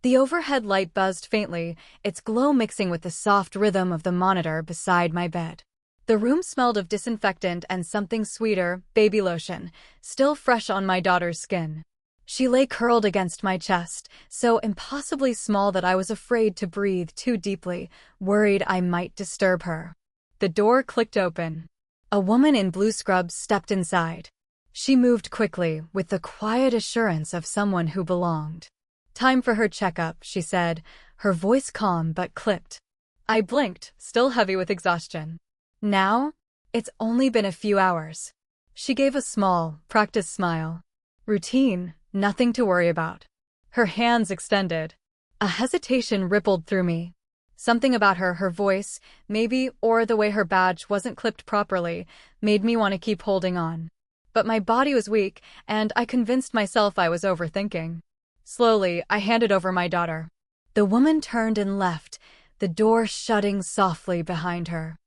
The overhead light buzzed faintly, its glow mixing with the soft rhythm of the monitor beside my bed. The room smelled of disinfectant and something sweeter, baby lotion, still fresh on my daughter's skin. She lay curled against my chest, so impossibly small that I was afraid to breathe too deeply, worried I might disturb her. The door clicked open. A woman in blue scrubs stepped inside. She moved quickly, with the quiet assurance of someone who belonged. "Time for her checkup," she said, her voice calm but clipped. I blinked, still heavy with exhaustion. "Now? It's only been a few hours." She gave a small, practiced smile. "Routine, nothing to worry about." Her hands extended. A hesitation rippled through me. Something about her voice, maybe, or the way her badge wasn't clipped properly, made me want to keep holding on. But my body was weak, and I convinced myself I was overthinking. Slowly, I handed over my daughter. The woman turned and left, the door shutting softly behind her.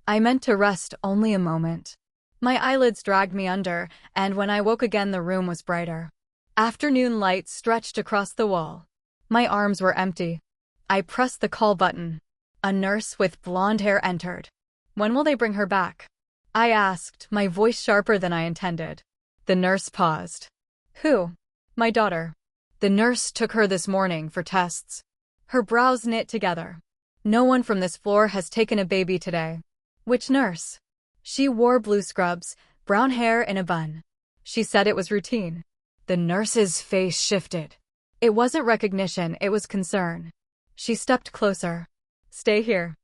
I meant to rest only a moment. My eyelids dragged me under, and when I woke again the room was brighter. Afternoon light stretched across the wall. My arms were empty. I pressed the call button. A nurse with blonde hair entered. "When will they bring her back?" I asked, my voice sharper than I intended. The nurse paused. "Who?" "My daughter. The nurse took her this morning for tests." Her brows knit together. "No one from this floor has taken a baby today." "Which nurse?" She wore blue scrubs, brown hair in a bun. She said it was routine. The nurse's face shifted. It wasn't recognition, it was concern. She stepped closer. "Stay here.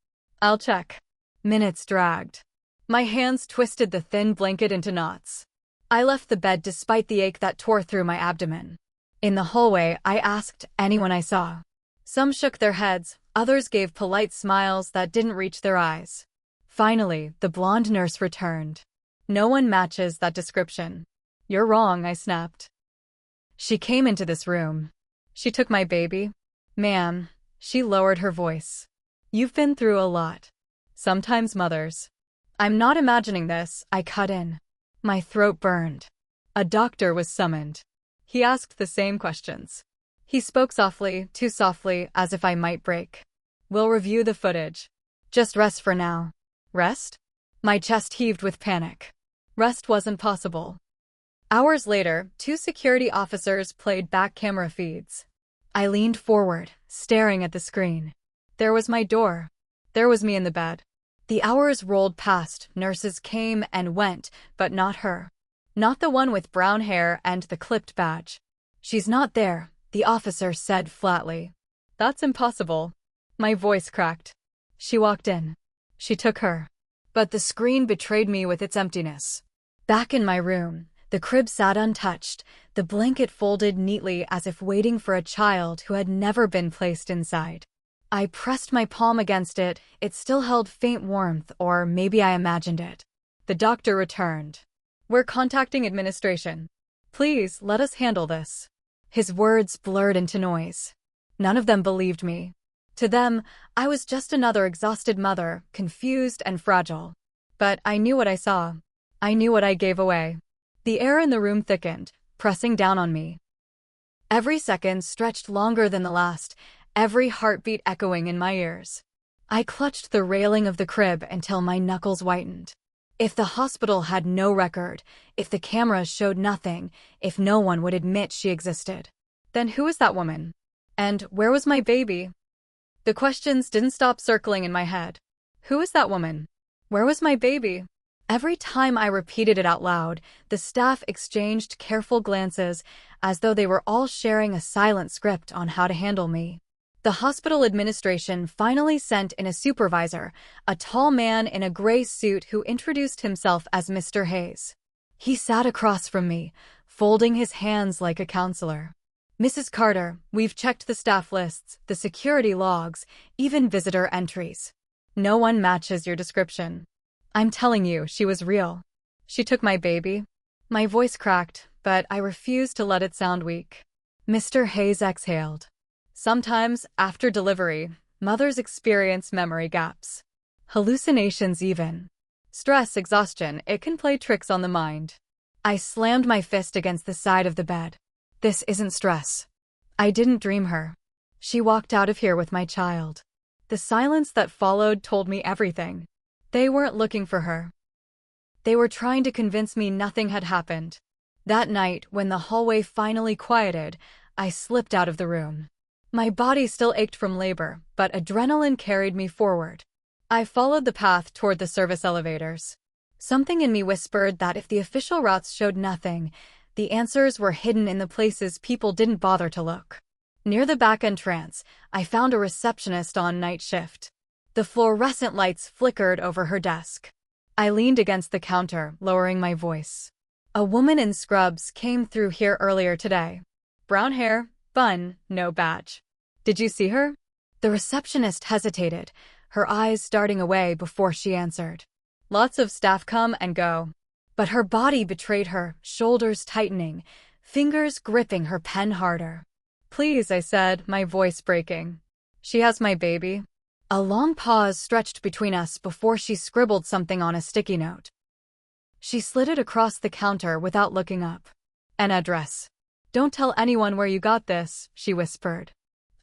I'll check." Minutes dragged. My hands twisted the thin blanket into knots. I left the bed despite the ache that tore through my abdomen. In the hallway, I asked anyone I saw. Some shook their heads, others gave polite smiles that didn't reach their eyes. Finally, the blonde nurse returned. "No one matches that description." "You're wrong," I snapped. "She came into this room. She took my baby." "Ma'am," she lowered her voice. "You've been through a lot. Sometimes mothers." "I'm not imagining this," I cut in. My throat burned. A doctor was summoned. He asked the same questions. He spoke softly, too softly, as if I might break. "We'll review the footage. Just rest for now." Rest? My chest heaved with panic. Rest wasn't possible. Hours later, 2 security officers played back camera feeds. I leaned forward, staring at the screen. There was my door. There was me in the bed. The hours rolled past, nurses came and went, but not her. Not the one with brown hair and the clipped badge. "She's not there," the officer said flatly. "That's impossible." My voice cracked. "She walked in. She took her." But the screen betrayed me with its emptiness. Back in my room, the crib sat untouched, the blanket folded neatly as if waiting for a child who had never been placed inside. I pressed my palm against it, it still held faint warmth, or maybe I imagined it. The doctor returned. "We're contacting administration. Please, let us handle this." His words blurred into noise. None of them believed me. To them, I was just another exhausted mother, confused and fragile. But I knew what I saw. I knew what I gave away. The air in the room thickened, pressing down on me. Every second stretched longer than the last, every heartbeat echoing in my ears. I clutched the railing of the crib until my knuckles whitened. If the hospital had no record, if the cameras showed nothing, if no one would admit she existed, then who was that woman? And where was my baby? The questions didn't stop circling in my head. Who was that woman? Where was my baby? Every time I repeated it out loud, the staff exchanged careful glances, as though they were all sharing a silent script on how to handle me. The hospital administration finally sent in a supervisor, a tall man in a gray suit who introduced himself as Mr. Hayes. He sat across from me, folding his hands like a counselor. "Mrs. Carter, we've checked the staff lists, the security logs, even visitor entries. No one matches your description. I'm telling you, she was real. She took my baby." My voice cracked, but I refused to let it sound weak. Mr. Hayes exhaled. "Sometimes, after delivery, mothers experience memory gaps. Hallucinations even. Stress, exhaustion, it can play tricks on the mind." I slammed my fist against the side of the bed. "This isn't stress. I didn't dream her. She walked out of here with my child. The silence that followed told me everything. They weren't looking for her. They were trying to convince me nothing had happened. That night, when the hallway finally quieted, I slipped out of the room. My body still ached from labor, but adrenaline carried me forward. I followed the path toward the service elevators. Something in me whispered that if the official routes showed nothing, the answers were hidden in the places people didn't bother to look. Near the back entrance, I found a receptionist on night shift. The fluorescent lights flickered over her desk. I leaned against the counter, lowering my voice. A woman in scrubs came through here earlier today. Brown hair, bun, no badge. Did you see her? The receptionist hesitated, her eyes darting away before she answered. Lots of staff come and go. But her body betrayed her, shoulders tightening, fingers gripping her pen harder. Please, I said, my voice breaking. She has my baby. A long pause stretched between us before she scribbled something on a sticky note. She slid it across the counter without looking up. An address. Don't tell anyone where you got this, she whispered.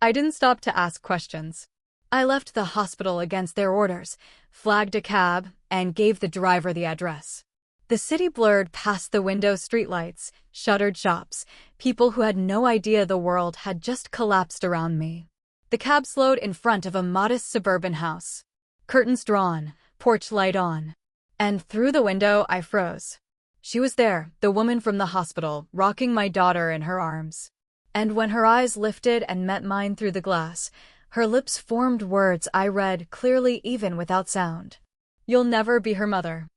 I didn't stop to ask questions. I left the hospital against their orders, flagged a cab, and gave the driver the address. The city blurred past the window streetlights, shuttered shops, people who had no idea the world had just collapsed around me. The cab slowed in front of a modest suburban house. Curtains drawn, porch light on. And through the window I froze. She was there, the woman from the hospital, rocking my daughter in her arms. And when her eyes lifted and met mine through the glass, her lips formed words I read clearly even without sound. You'll never be her mother.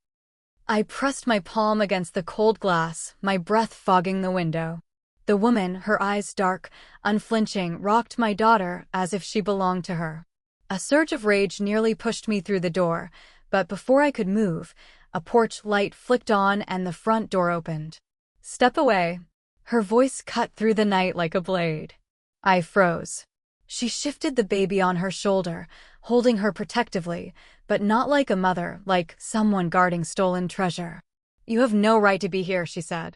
I pressed my palm against the cold glass, my breath fogging the window. The woman, her eyes dark, unflinching, rocked my daughter as if she belonged to her. A surge of rage nearly pushed me through the door, but before I could move, a porch light flicked on and the front door opened. Step away. Her voice cut through the night like a blade. I froze. She shifted the baby on her shoulder, holding her protectively, but not like a mother, like someone guarding stolen treasure. You have no right to be here, she said.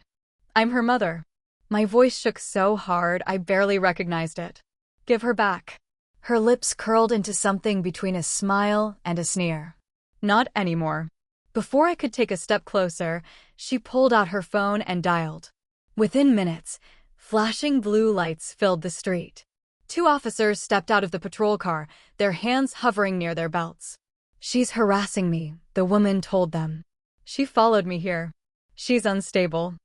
I'm her mother. My voice shook so hard I barely recognized it. Give her back. Her lips curled into something between a smile and a sneer. Not anymore. Before I could take a step closer, she pulled out her phone and dialed. Within minutes, flashing blue lights filled the street. 2 officers stepped out of the patrol car, their hands hovering near their belts. She's harassing me, the woman told them. She followed me here. She's unstable.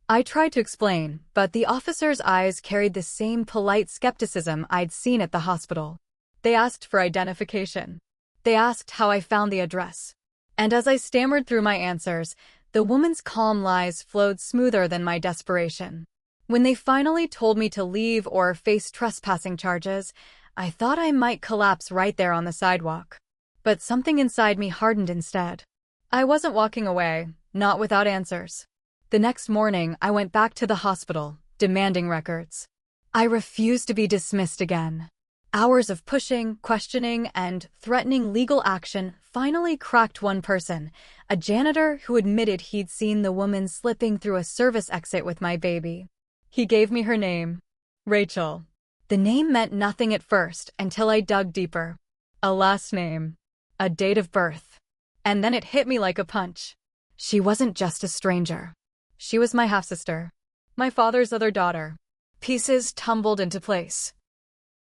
I tried to explain, but the officers' eyes carried the same polite skepticism I'd seen at the hospital. They asked for identification. They asked how I found the address. And as I stammered through my answers, the woman's calm lies flowed smoother than my desperation. When they finally told me to leave or face trespassing charges, I thought I might collapse right there on the sidewalk. But something inside me hardened instead. I wasn't walking away, not without answers. The next morning, I went back to the hospital, demanding records. I refused to be dismissed again. Hours of pushing, questioning, and threatening legal action finally cracked one person, a janitor who admitted he'd seen the woman slipping through a service exit with my baby. He gave me her name, Rachel. The name meant nothing at first until I dug deeper. A last name, a date of birth. And then it hit me like a punch. She wasn't just a stranger. She was my half-sister, my father's other daughter. Pieces tumbled into place.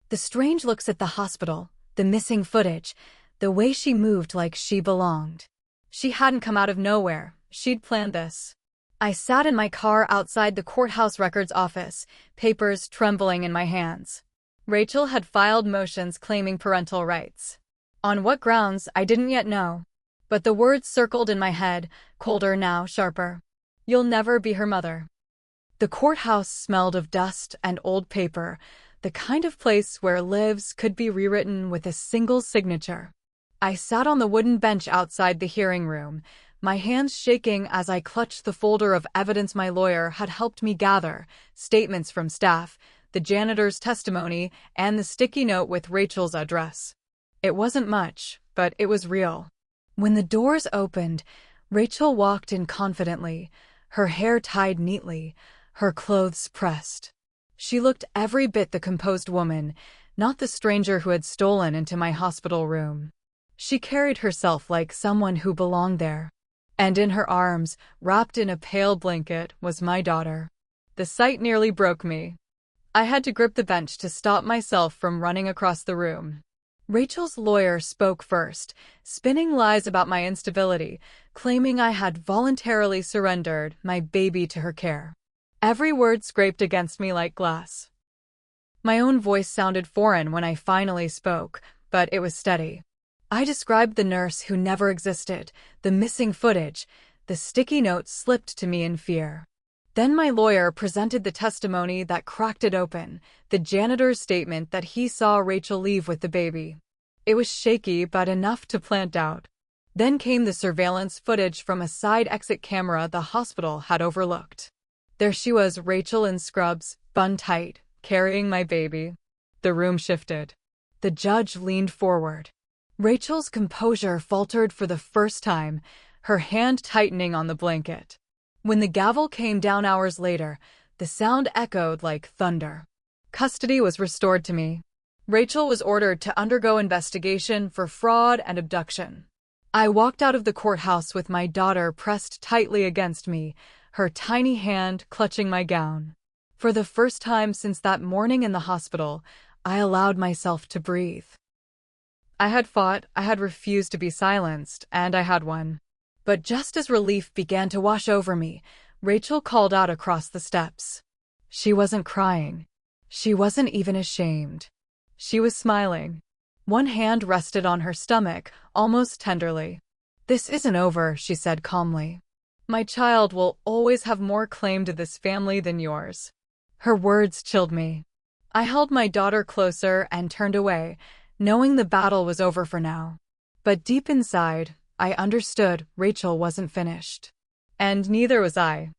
The strange looks at the hospital, the missing footage, the way she moved like she belonged. She hadn't come out of nowhere. She'd planned this. I sat in my car outside the courthouse records office, papers trembling in my hands. Rachel had filed motions claiming parental rights. On what grounds, I didn't yet know. But the words circled in my head, colder now, sharper. You'll never be her mother. The courthouse smelled of dust and old paper, the kind of place where lives could be rewritten with a single signature. I sat on the wooden bench outside the hearing room, my hands shaking as I clutched the folder of evidence my lawyer had helped me gather, statements from staff, the janitor's testimony, and the sticky note with Rachel's address. It wasn't much, but it was real. When the doors opened, Rachel walked in confidently, her hair tied neatly, her clothes pressed. She looked every bit the composed woman, not the stranger who had stolen into my hospital room. She carried herself like someone who belonged there. And in her arms, wrapped in a pale blanket, was my daughter. The sight nearly broke me. I had to grip the bench to stop myself from running across the room. Rachel's lawyer spoke first, spinning lies about my instability, claiming I had voluntarily surrendered my baby to her care. Every word scraped against me like glass. My own voice sounded foreign when I finally spoke, but it was steady. I described the nurse who never existed, the missing footage, the sticky notes slipped to me in fear. Then my lawyer presented the testimony that cracked it open, the janitor's statement that he saw Rachel leave with the baby. It was shaky but enough to plant doubt. Then came the surveillance footage from a side exit camera the hospital had overlooked. There she was, Rachel in scrubs, bun tight, carrying my baby. The room shifted. The judge leaned forward. Rachel's composure faltered for the first time, her hand tightening on the blanket. When the gavel came down hours later, the sound echoed like thunder. Custody was restored to me. Rachel was ordered to undergo investigation for fraud and abduction. I walked out of the courthouse with my daughter pressed tightly against me, her tiny hand clutching my gown. For the first time since that morning in the hospital, I allowed myself to breathe. I had fought, I had refused to be silenced, and I had won. But just as relief began to wash over me, Rachel called out across the steps. She wasn't crying. She wasn't even ashamed. She was smiling. One hand rested on her stomach, almost tenderly. "This isn't over," she said calmly. "My child will always have more claim to this family than yours." Her words chilled me. I held my daughter closer and turned away, knowing the battle was over for now. But deep inside, I understood Rachel wasn't finished. And neither was I.